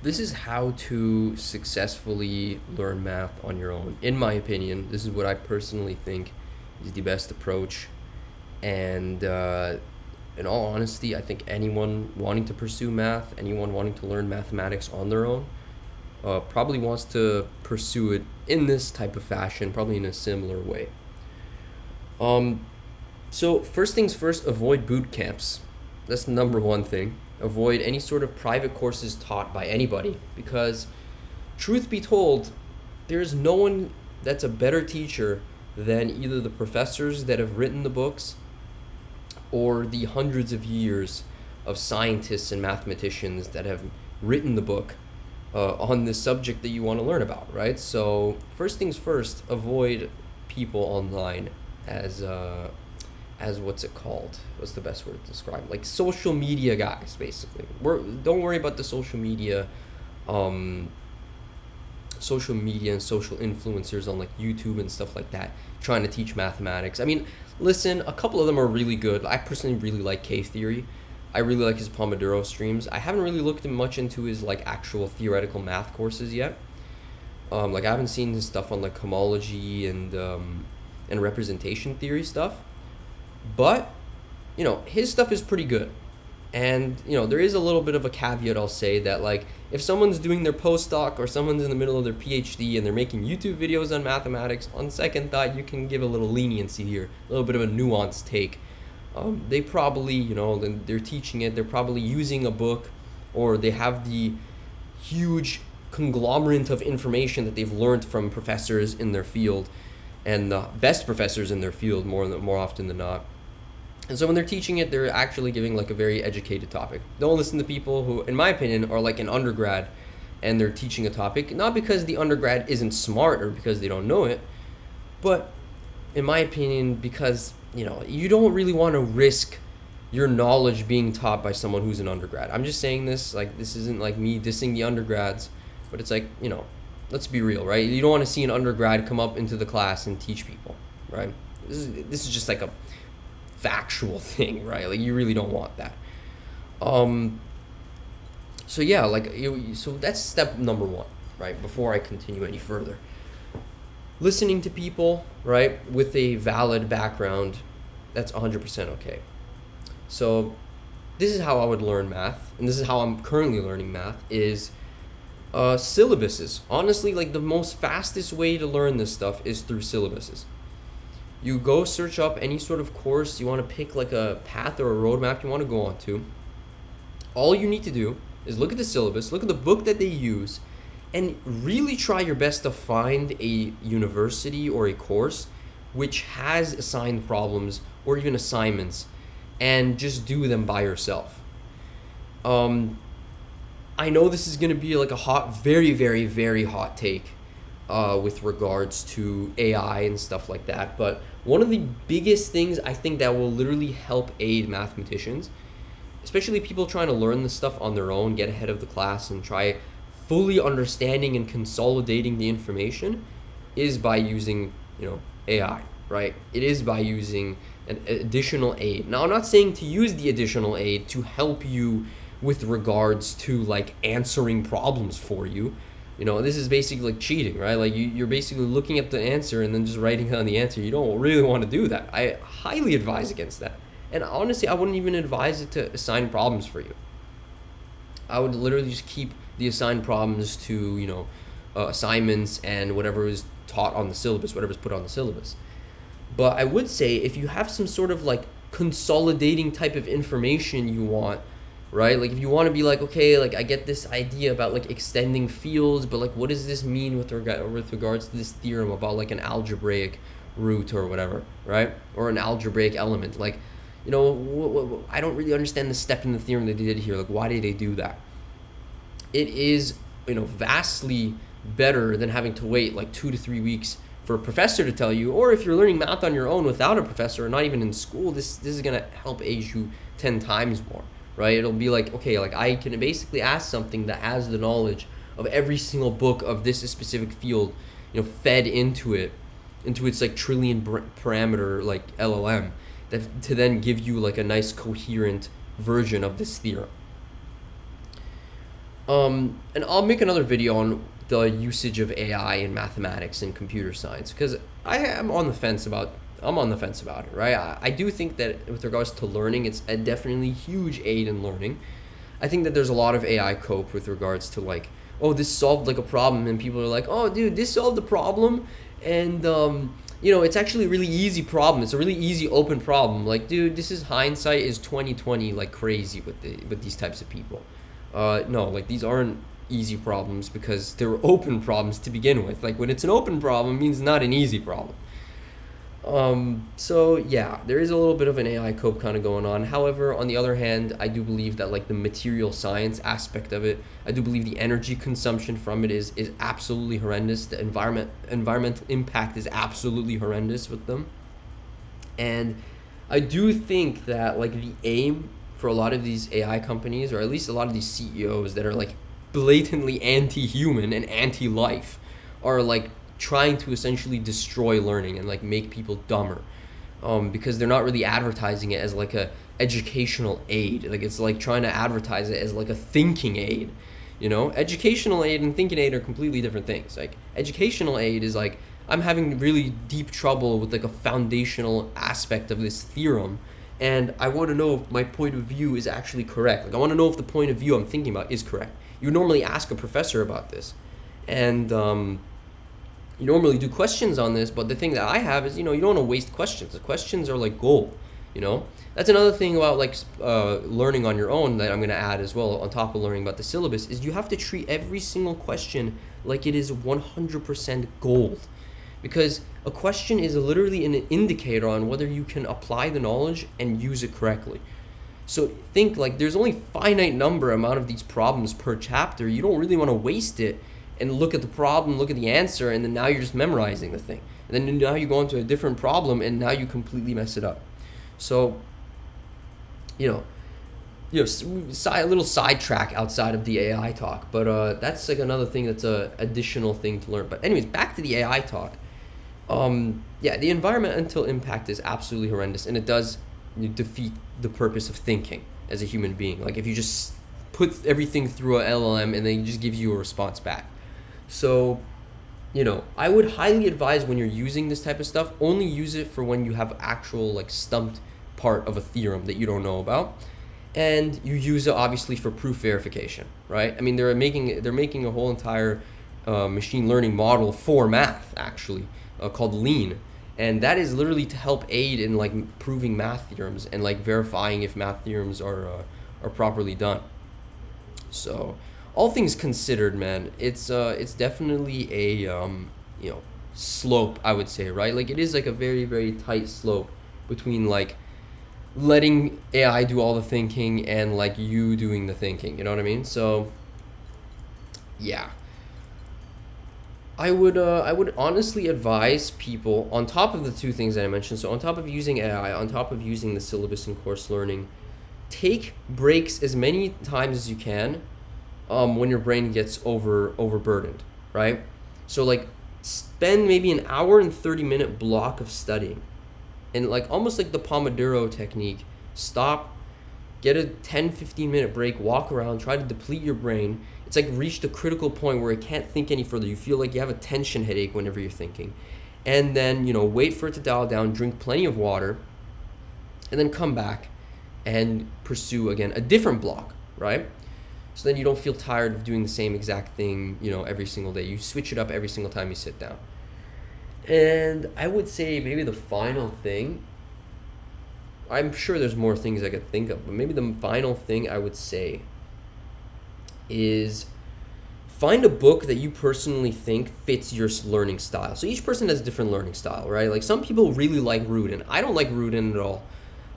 This is how to successfully learn math on your own. In my opinion, this is what I personally think is the best approach. And in all honesty, I think anyone wanting to pursue math, anyone wanting to learn mathematics on their own, probably wants to pursue it in this type of fashion, probably in a similar way. Um, so first things first, avoid boot camps. That's the number one thing. Avoid any sort of private courses taught by anybody because, truth be told, there's no one that's a better teacher than either the professors that have written the books or the hundreds of years of scientists and mathematicians that have written the book on this subject that you want to learn about, right? So, first things first, avoid people online as as what's it called? What's the best word to describe? Like social media guys, basically. Don't worry about the um, social media and social influencers on like YouTube and stuff like that trying to teach mathematics. I mean, listen, a couple of them are really good. I personally really like K Theory. I really like his Pomodoro streams. I haven't really looked much into his like actual theoretical math courses yet. Like I haven't seen his stuff on like homology and representation theory stuff. But his stuff is pretty good. And there is a little bit of a caveat I'll say that like if someone's doing their postdoc or someone's in the middle of their PhD and they're making YouTube videos on mathematics, on second thought you can give a little leniency here, a little bit of a nuanced take. They probably, they're teaching it, they're probably using a book, or they have the huge conglomerate of information that they've learned from professors in their field, and the best professors in their field more often than not. And so when they're teaching it, they're actually giving like a very educated topic. Don't listen to people who, in my opinion, are like an undergrad and they're teaching a topic, not because the undergrad isn't smart or because they don't know it, but in my opinion, because, you don't really want to risk your knowledge being taught by someone who's an undergrad. I'm just saying this, like, this isn't like me dissing the undergrads, but it's like, let's be real, right? You don't want to see an undergrad come up into the class and teach people, right? This is just like a factual thing, right? Like you really don't want that. Um, so yeah, like so that's step number one, right? Before I continue any further, listening to people, right, with a valid background, that's 100% okay. So this is how I would learn math, and this is how I'm currently learning math. Is syllabuses. Honestly, like the most fastest way to learn this stuff is through syllabuses. You go search up any sort of course you want to pick, like a path or a roadmap you want to go on to. All you need to do is look at the syllabus, look at the book that they use, and really try your best to find a university or a course which has assigned problems or even assignments, and just do them by yourself. Um, I know this is going to be like a hot, very, very, very hot take with regards to AI and stuff like that. But one of the biggest things I think that will literally help aid mathematicians, especially people trying to learn this stuff on their own, get ahead of the class, and try fully understanding and consolidating the information, is by using, AI, right? It is by using an additional aid. Now, I'm not saying to use the additional aid to help you with regards to like answering problems for you. This is basically like cheating, right? Like you're basically looking at the answer and then just writing down the answer. You don't really want to do that. I highly advise against that. And honestly, I wouldn't even advise it to assign problems for you. I would literally just keep the assigned problems to, assignments and whatever is taught on the syllabus, whatever's put on the syllabus. But I would say if you have some sort of like consolidating type of information you want, right? Like if you want to be like, okay, like I get this idea about like extending fields, but like what does this mean with regards to this theorem about like an algebraic root or whatever, right? Or an algebraic element. Like, I don't really understand the step in the theorem that they did here. Like, why did they do that? It is, vastly better than having to wait like 2 to 3 weeks for a professor to tell you, or if you're learning math on your own without a professor or not even in school, this is gonna help age you 10 times more, right? It'll be like, okay, like I can basically ask something that has the knowledge of every single book of this specific field, fed into its like trillion parameter like LLM, that to then give you like a nice coherent version of this theorem. And I'll make another video on the usage of AI in mathematics and computer science because I'm on the fence about it, right? I do think that with regards to learning, it's a definitely huge aid in learning. I think that there's a lot of AI cope with regards to like, oh, this solved like a problem, and people are like, oh, dude, this solved the problem, and it's actually a really easy problem. It's a really easy open problem. Like, dude, this is hindsight is 2020 like crazy with these types of people. No, like these aren't easy problems because they're open problems to begin with. Like when it's an open problem, it means not an easy problem. So yeah, there is a little bit of an AI cope kind of going on. However, on the other hand, I do believe that like the material science aspect of it, I do believe the energy consumption from it is absolutely horrendous. The environmental impact is absolutely horrendous with them. And I do think that like the aim for a lot of these AI companies, or at least a lot of these CEOs that are like blatantly anti-human and anti-life, are like trying to essentially destroy learning and like make people dumber, because they're not really advertising it as like a educational aid. Like it's like trying to advertise it as like a thinking aid. Educational aid and thinking aid are completely different things. Like educational aid is like, I'm having really deep trouble with like a foundational aspect of this theorem, and I want to know if my point of view is actually correct. Like I want to know if the point of view I'm thinking about is correct. You normally ask a professor about this, and you normally do questions on this, but the thing that I have is, you don't want to waste questions. The questions are like gold, That's another thing about like learning on your own that I'm going to add as well on top of learning about the syllabus is you have to treat every single question like it is 100% gold. Because a question is literally an indicator on whether you can apply the knowledge and use it correctly. So think like there's only finite number amount of these problems per chapter. You don't really want to waste it and look at the problem, look at the answer, and then now you're just memorizing the thing. And then now you go into a different problem and now you completely mess it up. So, a little sidetrack outside of the AI talk, but that's like another thing that's a additional thing to learn. But anyways, back to the AI talk. The environmental impact is absolutely horrendous, and it does defeat the purpose of thinking as a human being. Like if you just put everything through a LLM and then it just gives you a response back. So, I would highly advise when you're using this type of stuff, only use it for when you have actual like stumped part of a theorem that you don't know about. And you use it obviously for proof verification, right? I mean, they're making a whole entire machine learning model for math actually, called Lean. And that is literally to help aid in like proving math theorems and like verifying if math theorems are properly done. So all things considered, man, it's definitely a slope, I would say, right? Like it is like a very, very tight slope between like letting AI do all the thinking and like you doing the thinking, you know what I mean? So yeah. I would honestly advise people, on top of the two things that I mentioned, so on top of using AI, on top of using the syllabus and course learning, take breaks as many times as you can when your brain gets overburdened, right? So like spend maybe an hour and 30-minute block of studying, and like almost like the Pomodoro technique, stop, get a 10-15-minute break, walk around, try to deplete your brain. It's like reach the critical point where it can't think any further. You feel like you have a tension headache whenever you're thinking. And then, wait for it to dial down, drink plenty of water, and then come back and pursue again a different block, right? So then you don't feel tired of doing the same exact thing, every single day. You switch it up every single time you sit down. And I would say maybe the final thing, I'm sure there's more things I could think of, but maybe the final thing I would say is find a book that you personally think fits your learning style. So each person has a different learning style, right? Like some people really like Rudin. I don't like Rudin at all.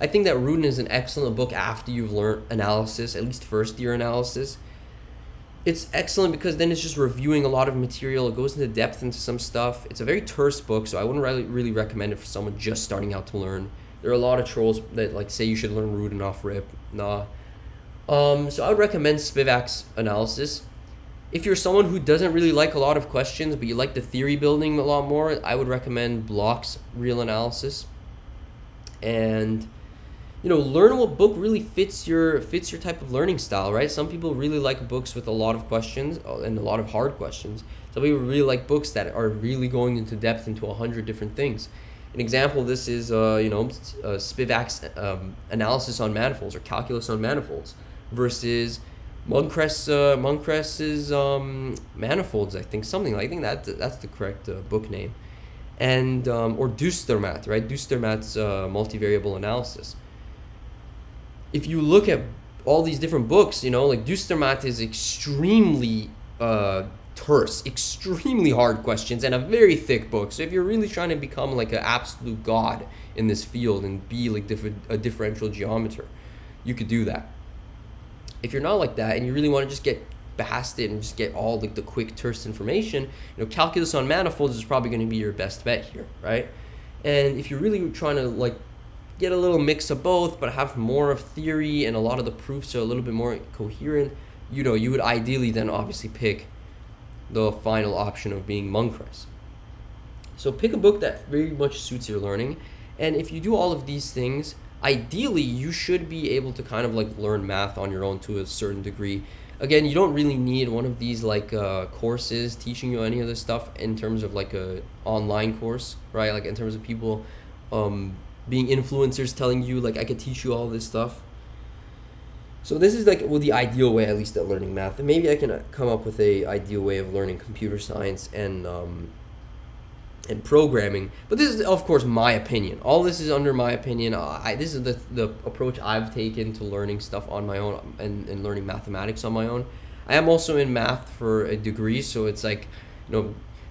I think that Rudin is an excellent book after you've learned analysis, at least first year analysis. It's excellent because then it's just reviewing a lot of material. It goes into depth into some stuff. It's a very terse book, so I wouldn't really recommend it for someone just starting out to learn. There are a lot of trolls that like say you should learn Rudin off rip. Nah. So I would recommend Spivak's analysis. If you're someone who doesn't really like a lot of questions, but you like the theory building a lot more, I would recommend Block's real analysis. And learn what book really fits your type of learning style, right? Some people really like books with a lot of questions and a lot of hard questions. Some people really like books that are really going into depth into 100 different things. An example of this is Spivak's analysis on manifolds or calculus on manifolds versus Moncrief's manifolds. I think that's the correct book name, and or Duistermaat, right? Duistermaat's multivariable analysis. If you look at all these different books, like Duistermaat is extremely terse, extremely hard questions, and a very thick book. So if you're really trying to become like an absolute god in this field and be like a differential geometer, you could do that. If you're not like that and you really want to just get past it and just get all like the quick terse information, calculus on manifolds is probably going to be your best bet here, right? And if you're really trying to like get a little mix of both but have more of theory and a lot of the proofs are a little bit more coherent, you would ideally then obviously pick the final option of being Moncrief's. So pick a book that very much suits your learning, and if you do all of these things, ideally you should be able to kind of like learn math on your own to a certain degree. Again, you don't really need one of these like courses teaching you any of this stuff in terms of like a online course, right? Like in terms of people being influencers telling you like I could teach you all this stuff. So this is like the ideal way, at least, at learning math. And maybe I can come up with a ideal way of learning computer science and programming. But this is, of course, my opinion. All this is under my opinion. This is the approach I've taken to learning stuff on my own and learning mathematics on my own. I am also in math for a degree, so it's like,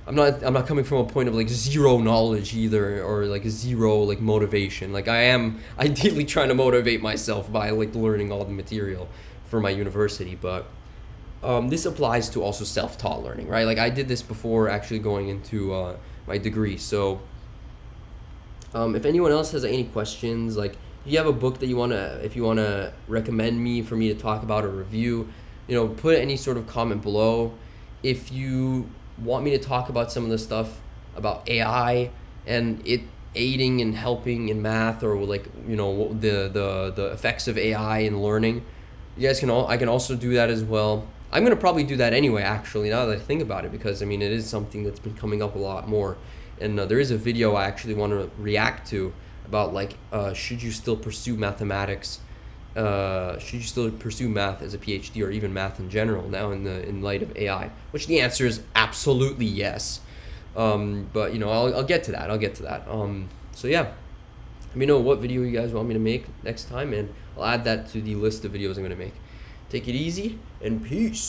I'm not coming from a point of like zero knowledge either, or like zero like motivation. Like I am ideally trying to motivate myself by like learning all the material for my university, but this applies to also self-taught learning, right? Like I did this before actually going into my degree. So if anyone else has any questions, like if you have a book that if you wanna recommend for me to talk about or review, put any sort of comment below. If you want me to talk about some of the stuff about AI and it aiding and helping in math, or like the effects of AI in learning, you guys I can also do that as well. I'm gonna probably do that anyway, actually, now that I think about it, because it is something that's been coming up a lot more, and there is a video I actually want to react to about like should you still pursue mathematics, should you still pursue math as a PhD, or even math in general now in light of AI? Which the answer is absolutely yes. But I'll get to that. So yeah, let me know what video you guys want me to make next time, and I'll add that to the list of videos I'm gonna make. Take it easy and peace.